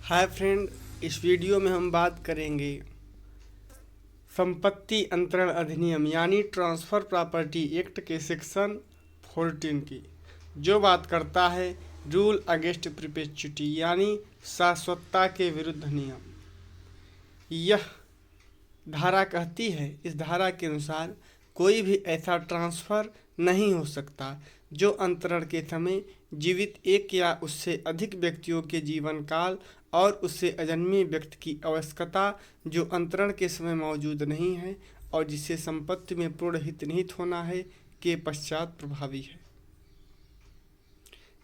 Hi friend, इस video में हम बात करेंगे संपत्ति अंतरण अधिनियम यानी ट्रांसफ़र प्रॉपर्टी एक्ट के सेक्शन 14 की, जो बात करता है रूल अगेंस्ट परपेचुइटी यानी शाश्वतता के विरुद्ध नियम। यह धारा कहती है, इस धारा के अनुसार कोई भी ऐसा ट्रांसफ़र नहीं हो सकता जो अंतरण के समय जीवित एक या उससे अधिक व्यक्तियों के जीवन काल और उससे अजन्मे व्यक्ति की आवश्यकता जो अंतरण के समय मौजूद नहीं है और जिसे संपत्ति में पूर्ण हित निहित होना है के पश्चात प्रभावी है।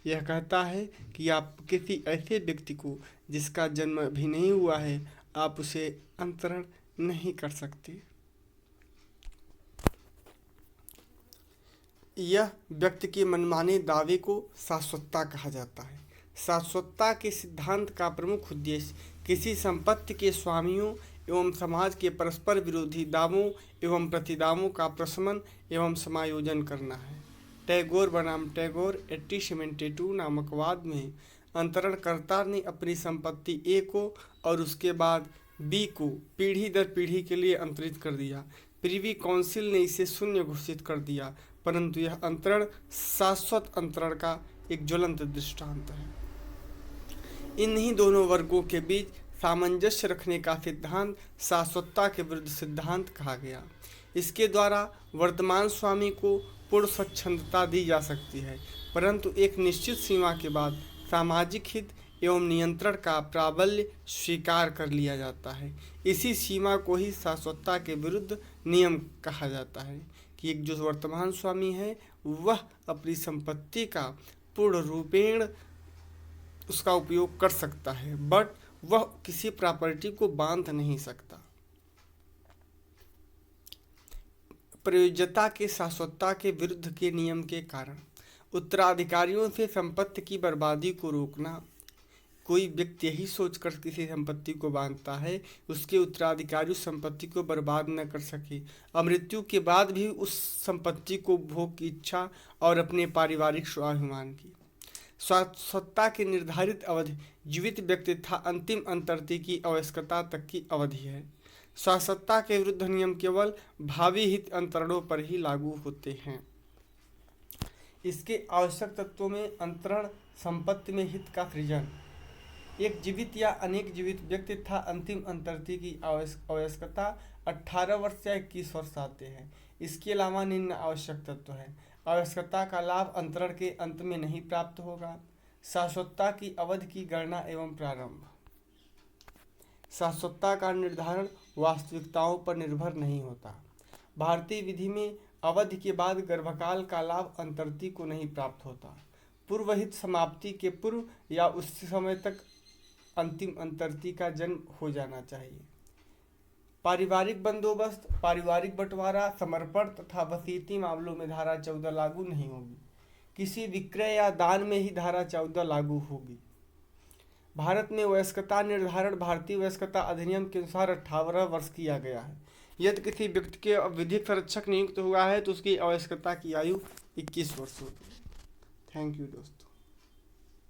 यह कहता है कि आप किसी ऐसे व्यक्ति को जिसका जन्म अभी नहीं हुआ है, आप उसे अंतरण नहीं कर सकते। यह व्यक्ति के मनमाने दावे को शाश्वतता कहा जाता है। शाश्वतता के सिद्धांत का प्रमुख उद्देश्य किसी संपत्ति के स्वामियों एवं समाज के परस्पर विरोधी दावों एवं प्रतिदावों का प्रशमन एवं समायोजन करना है। टैगोर बनाम टैगोर 1872 नामक वाद में अंतरणकर्ता ने अपनी संपत्ति ए को और उसके बाद बी को पीढ़ी दर पीढ़ी के लिए अंतरित कर दिया। प्रिवी काउंसिल ने इसे शून्य घोषित कर दिया, परंतु यह अंतरण शाश्वत अंतरण का एक ज्वलंत दृष्टांत है। इन्हीं दोनों वर्गों के बीच सामंजस्य रखने का सिद्धांत शाश्वतता के विरुद्ध सिद्धांत कहा गया। इसके द्वारा वर्तमान स्वामी को पूर्ण स्वच्छंदता दी जा सकती है, परंतु एक निश्चित सीमा के बाद सामाजिक हित एवं नियंत्रण का प्राबल्य स्वीकार कर लिया जाता है। इसी सीमा को ही शाश्वतता के विरुद्ध नियम कहा जाता है कि एक जो वर्तमान स्वामी है वह अपनी संपत्ति का पूर्ण रूपेण उसका उपयोग कर सकता है, बट वह किसी प्रॉपर्टी को बांध नहीं सकता। प्रयोज्यता के शाश्वतता के विरुद्ध के नियम के कारण उत्तराधिकारियों से संपत्ति की बर्बादी को रोकना। कोई व्यक्ति यही सोचकर किसी संपत्ति को बांधता है उसके उत्तराधिकारी उस संपत्ति को बर्बाद न कर सके, मृत्यु के बाद भी उस संपत्ति को भोग की इच्छा और अपने पारिवारिक स्वाभिमान की। शाश्वतता की निर्धारित अवधि जीवित व्यक्ति तथा अंतिम अंतर्ति की आवश्यकता तक की अवधि है। शाश्वतता के विरुद्ध नियम केवल भावी हित अंतरणों पर ही लागू होते हैं। इसके आवश्यक तत्वों में अंतरण, संपत्ति में हित का सृजन, एक जीवित या अनेक जीवित व्यक्ति तथा अंतिम अंतर्ति की आवश्यकता 18 वर्ष या 21 वर्ष आते हैं। इसके अलावा निम्न आवश्यक तत्व है। आवश्यकता का लाभ अंतरण के अंत में नहीं प्राप्त होगा। शाश्वतता की अवधि की गणना एवं प्रारंभ। शाश्वतता का निर्धारण वास्तविकताओं पर निर्भर नहीं होता। भारतीय विधि में अवधि के बाद गर्भकाल का लाभ अंतर्ति को नहीं प्राप्त होता। पूर्वहित समाप्ति के पूर्व या उस समय तक अंतिम अंतर्ति का जन्म हो जाना चाहिए। पारिवारिक बंदोबस्त, पारिवारिक बंटवारा, समर्पण तथा वसीयती मामलों में धारा 14 लागू नहीं होगी। किसी विक्रय या दान में ही धारा 14 लागू होगी। भारत में वयस्कता निर्धारण भारतीय वयस्कता अधिनियम के अनुसार 18 वर्ष किया गया है। यदि किसी व्यक्ति के विधिक संरक्षक नियुक्त हुआ है तो उसकी आवश्यकता की आयु 21 वर्ष होगी। थैंक यू दोस्तों।